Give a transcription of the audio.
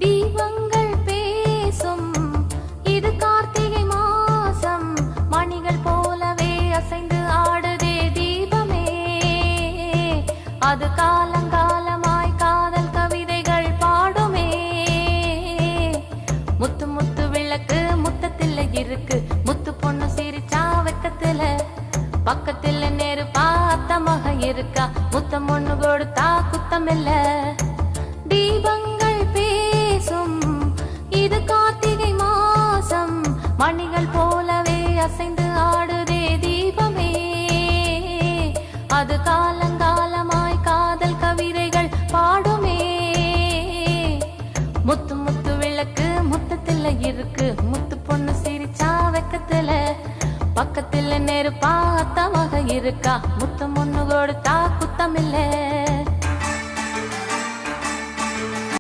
தீபங்கள் பேசும் இது கார்த்திகை மாசம், மணிகள் போலவே அசைந்து ஆடுதே தீபமே. அது காலங்காலமாய் காதல் கவிதைகள் பாடுமே. முத்து முத்து விளக்கு முத்தத்தில் இருக்கு, முத்து பொண்ணு சிரிச்சா வெக்கத்துல, பக்கத்தில் நெருப்பா அத்தமாக இருக்கா, முத்தம் ஒண்ணு கொடுத்தா குத்தமில்ல. தீபங்கள் பேசும் இது கார்த்திகை மாசம், மணிகள் போலவே அசைந்து ஆடுதே தீபமே. அது காலங்காலமாய் காதல் கவிதைகள் பாடுமே. முத்து முத்து விளக்கு முத்தத்தில் இருக்கு, முத்து பொண்ணு சிரிச்சா வெக்கத்துல, பக்கத்தில் நெருப்பா அத்தமாக இருக்கா, முத்தம் ஒண்ணு கொடுத்தா குத்தமில்ல.